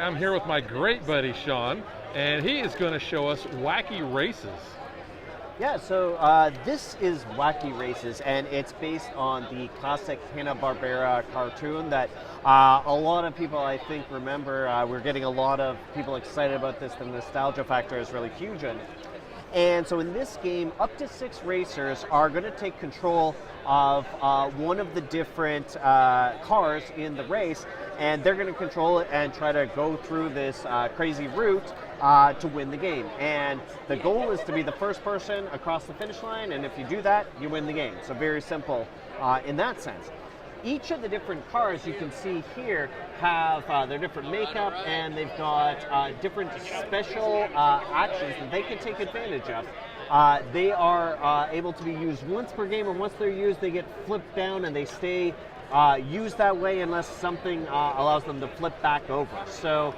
I'm here with my great buddy Sean, and he is going to show us Wacky Races. Yeah, so this is Wacky Races, and it's based on the classic Hanna-Barbera cartoon that a lot of people, I think, remember. We're getting a lot of people excited about this. The nostalgia factor is really huge in it. And so in this game, up to 6 racers are going to take control of one of the different cars in the race, and they're going to control it and try to go through this crazy route to win the game. And the goal is to be the first person across the finish line, and if you do that, you win the game. So very simple in that sense. Each of the different cars you can see here have their different makeup, and they've got different special actions that they can take advantage of. They are able to be used once per game, and once they're used, they get flipped down and they stay used that way unless something allows them to flip back over. So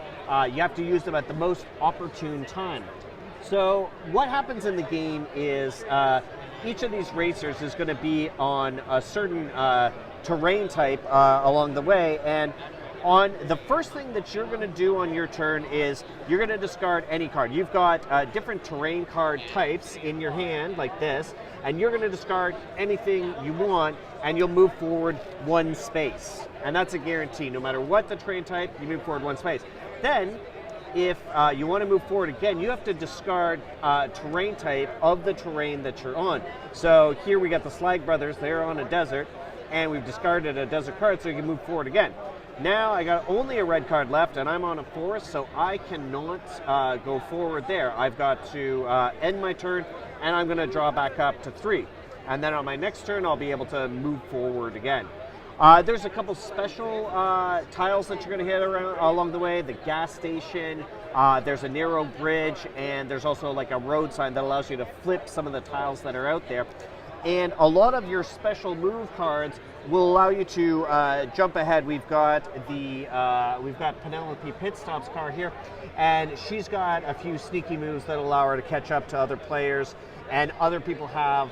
you have to use them at the most opportune time. So what happens in the game is each of these racers is going to be on a certain terrain type along the way, and on the first thing that you're going to do on your turn is you're going to discard any card. You've got different terrain card types in your hand like this, and you're going to discard anything you want, and you'll move forward 1 space, and that's a guarantee. No matter what the terrain type, you move forward 1 space. Then if you want to move forward again, you have to discard terrain type of the terrain that you're on. So here we got the Slag Brothers. They're on a desert, and we've discarded a desert card so you can move forward again. Now I got only a red card left, and I'm on a forest, so I cannot go forward there. I've got to end my turn, and I'm going to draw back up to 3. And then on my next turn, I'll be able to move forward again. There's a couple special tiles that you're going to hit around along the way. The gas station, there's a narrow bridge, and there's also like a road sign that allows you to flip some of the tiles that are out there. And a lot of your special move cards will allow you to jump ahead. We've got Penelope Pitstop's car here, and she's got a few sneaky moves that allow her to catch up to other players, and other people have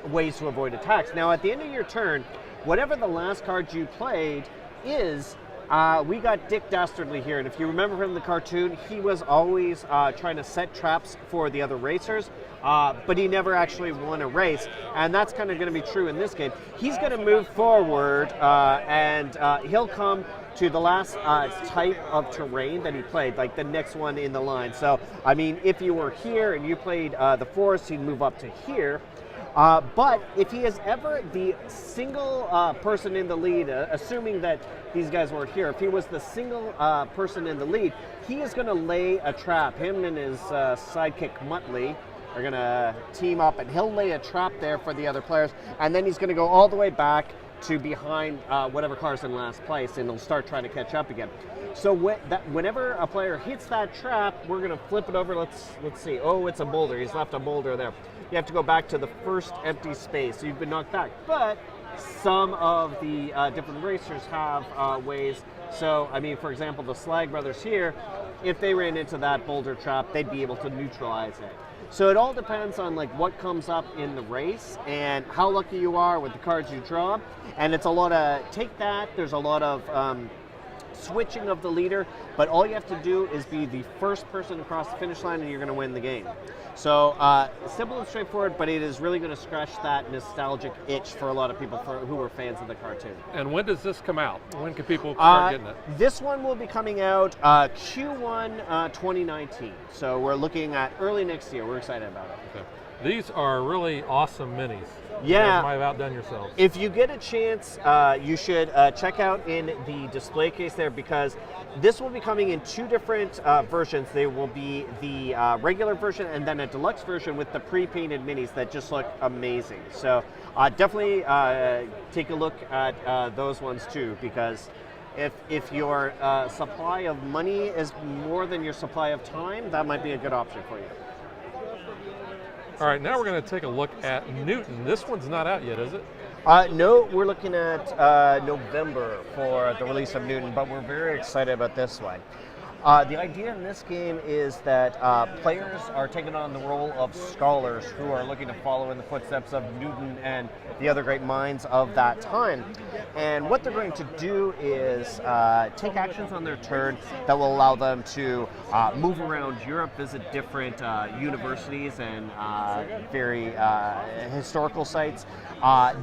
ways to avoid attacks. Now, at the end of your turn, whatever the last card you played is, we got Dick Dastardly here, and if you remember from the cartoon, he was always trying to set traps for the other racers, but he never actually won a race, and that's kind of going to be true in this game. He's going to move forward, and he'll come to the last type of terrain that he played, like the next one in the line. So, I mean, if you were here and you played the forest, he'd move up to here. But if he is ever the single person in the lead, assuming that these guys weren't here, if he was the single person in the lead, he is going to lay a trap. Him and his sidekick Muttley are going to team up, and he'll lay a trap there for the other players, and then he's going to go all the way back to behind whatever car's in last place, and he'll start trying to catch up again. So whenever a player hits that trap, we're going to flip it over. Let's see. Oh, it's a boulder. He's left a boulder there. You have to go back to the first empty space. So you've been knocked back. But some of the different racers have ways. So, I mean, for example, the Slag Brothers here, if they ran into that boulder trap, they'd be able to neutralize it. So it all depends on like what comes up in the race and how lucky you are with the cards you draw. And it's a lot of take that. There's a lot of switching of the leader, but all you have to do is be the first person across the finish line, and you're going to win the game. So simple and straightforward, but it is really going to scratch that nostalgic itch for a lot of people who are fans of the cartoon. And when does this come out? When can people start getting it? This one will be coming out Q1 2019. So we're looking at early next year. We're excited about it. Okay. These are really awesome minis. Yeah. You might have outdone yourselves. If you get a chance, you should check out in the display case there, because this will be coming in 2 different versions. There will be the regular version and then a deluxe version with the pre-painted minis that just look amazing. So definitely take a look at those ones too, because if your supply of money is more than your supply of time, that might be a good option for you. All right, now we're going to take a look at Newton. This one's not out yet, is it? No, we're looking at November for the release of Newton, but we're very excited about this one. The idea in this game is that players are taking on the role of scholars who are looking to follow in the footsteps of Newton and the other great minds of that time. And what they're going to do is take actions on their turn that will allow them to move around Europe, visit different universities and very historical sites,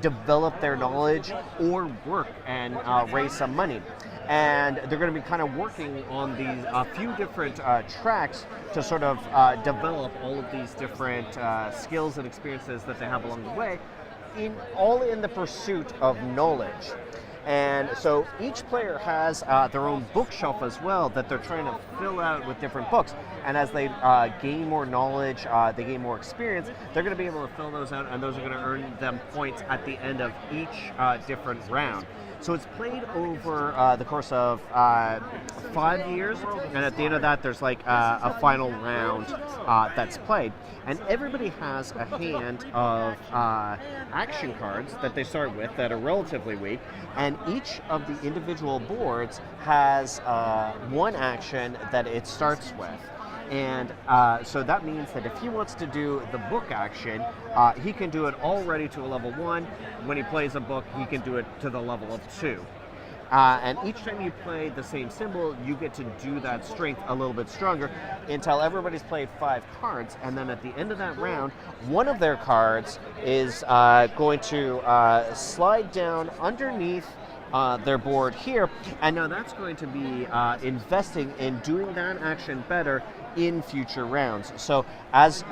develop their knowledge, or work and raise some money. And they're going to be kind of working on these few different tracks to sort of develop all of these different skills and experiences that they have along the way, all in the pursuit of knowledge. And so each player has their own bookshelf as well that they're trying to fill out with different books. And as they gain more knowledge, they gain more experience, they're going to be able to fill those out, and those are going to earn them points at the end of each different round. So it's played over the course of 5 years, and at the end of that, there's like a final round that's played. And everybody has a hand of action cards that they start with that are relatively weak, and each of the individual boards has one action that it starts with. And so that means that if he wants to do the book action, he can do it already to a level 1. When he plays a book, he can do it to the level of 2. And each time you play the same symbol, you get to do that strength a little bit stronger until everybody's played 5 cards. And then at the end of that round, one of their cards is going to slide down underneath their board here. And now that's going to be investing in doing that action better in future rounds. So as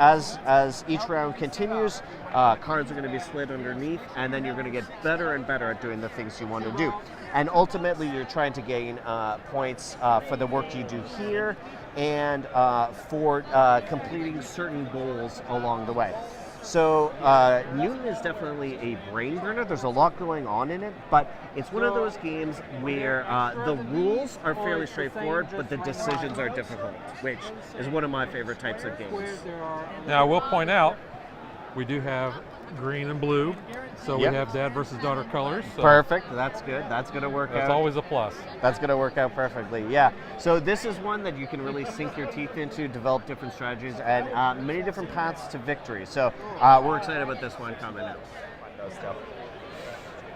each round continues, cards are going to be slid underneath, and then you're going to get better and better at doing the things you want to do. And ultimately, you're trying to gain points for the work you do here and for completing certain goals along the way. So Newton is definitely a brain burner. There's a lot going on in it, but it's one of those games where the rules are fairly straightforward, but the decisions are difficult, which is one of my favorite types of games. Now, I will point out, we do have green and blue, so Yep. we have dad versus daughter colors. So Perfect. That's good. That's going to work out. that's always a plus. That's going to work out perfectly, yeah. So this is one that you can really sink your teeth into, develop different strategies, and many different paths to victory. So we're excited about this one coming out.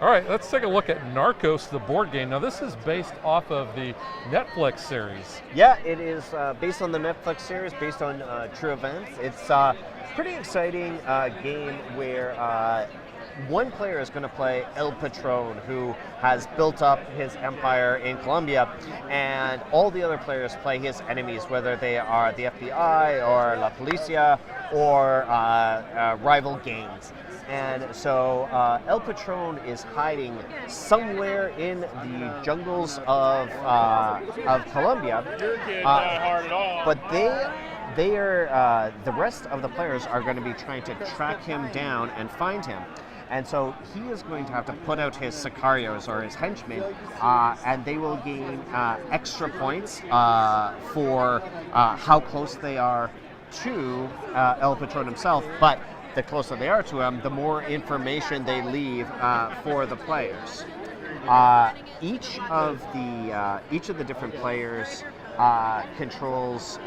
All right, let's take a look at Narcos, the board game. Now, this is based off of the Netflix series. Yeah, it is based on the Netflix series, based on true events. It's a pretty exciting game where one player is going to play El Patron, who has built up his empire in Colombia, and all the other players play his enemies, whether they are the FBI or La Policia or rival gangs. And so El Patron is hiding somewhere in the jungles of Colombia, but they are the rest of the players are going to be trying to track him down and find him. And so he is going to have to put out his sicarios or his henchmen, and they will gain extra points for how close they are to El Patron himself. But the closer they are to him, the more information they leave for the players. Each of the different players controls.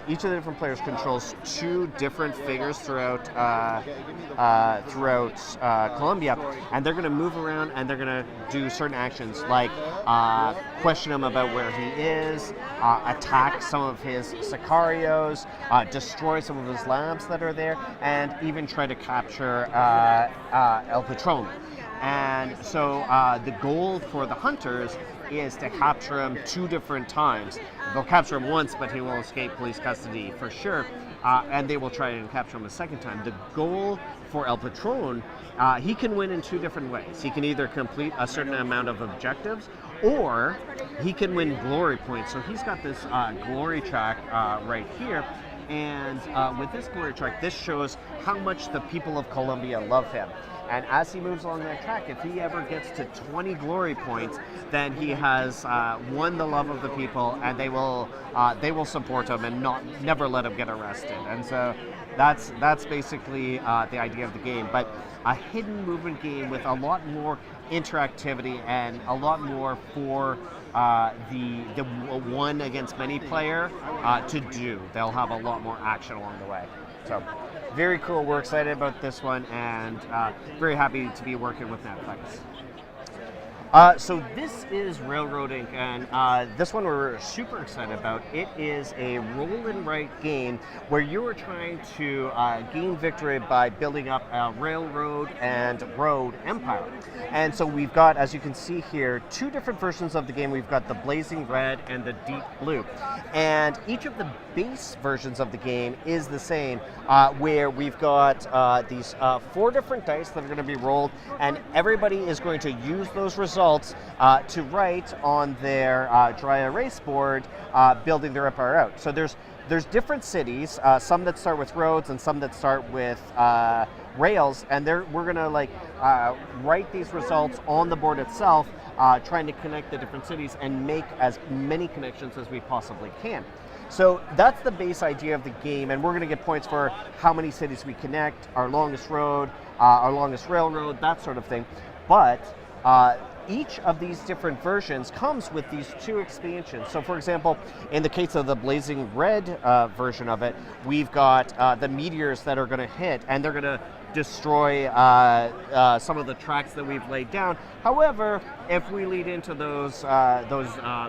Each of the different players controls 2 different figures throughout Colombia, and they're going to move around and they're going to do certain actions like question him about where he is, attack some of his sicarios, destroy some of his labs that are there, and even try to capture El Patron. And so the goal for the hunters is to capture him 2 different times. They'll capture him once, but he will escape police custody for sure, and they will try and capture him a second time. The goal for El Patron, he can win in 2 different ways. He can either complete a certain amount of objectives, or he can win glory points. So he's got this glory track right here, and with this glory track, this shows how much the people of Colombia love him. And as he moves along that track, if he ever gets to 20 glory points, then he has won the love of the people, and they will support him and never let him get arrested. And so that's basically the idea of the game. But a hidden movement game with a lot more interactivity and a lot more for the one against many player to do. They'll have a lot more action along the way. So very cool. We're excited about this one, and very happy to be working with Netflix. So this is Railroad Inc., and this one we're super excited about. It is a roll and write game where you are trying to gain victory by building up a railroad and road empire. And so we've got, as you can see here, two different versions of the game. We've got the Blazing Red and the Deep Blue. And each of the base versions of the game is the same, where we've got these 4 different dice that are going to be rolled, and everybody is going to use those results to write on their dry erase board, building their empire out. So there's different cities, some that start with roads and some that start with rails, and we're gonna write these results on the board itself, trying to connect the different cities and make as many connections as we possibly can. So that's the base idea of the game, and we're going to get points for how many cities we connect, our longest road, our longest railroad, that sort of thing. But each of these different versions comes with these 2 expansions. So for example, in the case of the Blazing Red version of it, we've got the meteors that are going to hit, and they're going to destroy some of the tracks that we've laid down. However, if we lead into those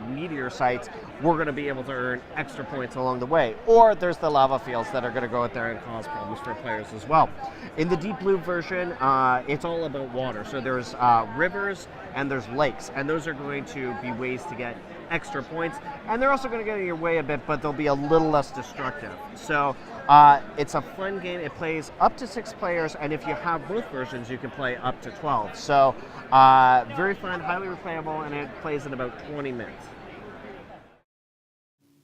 meteor sites, we're going to be able to earn extra points along the way. Or there's the lava fields that are going to go out there and cause problems for players as well. In the Deep Blue version, it's all about water. So there's rivers and there's lakes, and those are going to be ways to get extra points, and they're also going to get in your way a bit, but they'll be a little less destructive. So it's a fun game. It plays up to 6 players, and if you have both versions, you can play up to 12. So very fun, highly replayable, and it plays in about 20 minutes.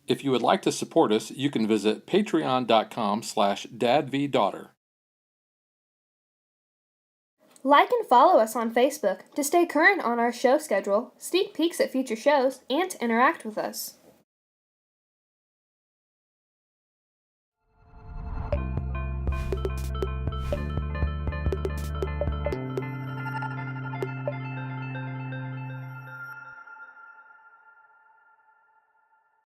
If you would like to support us, you can visit patreon.com/dadvdaughter. Like and follow us on Facebook to stay current on our show schedule, sneak peeks at future shows, and to interact with us.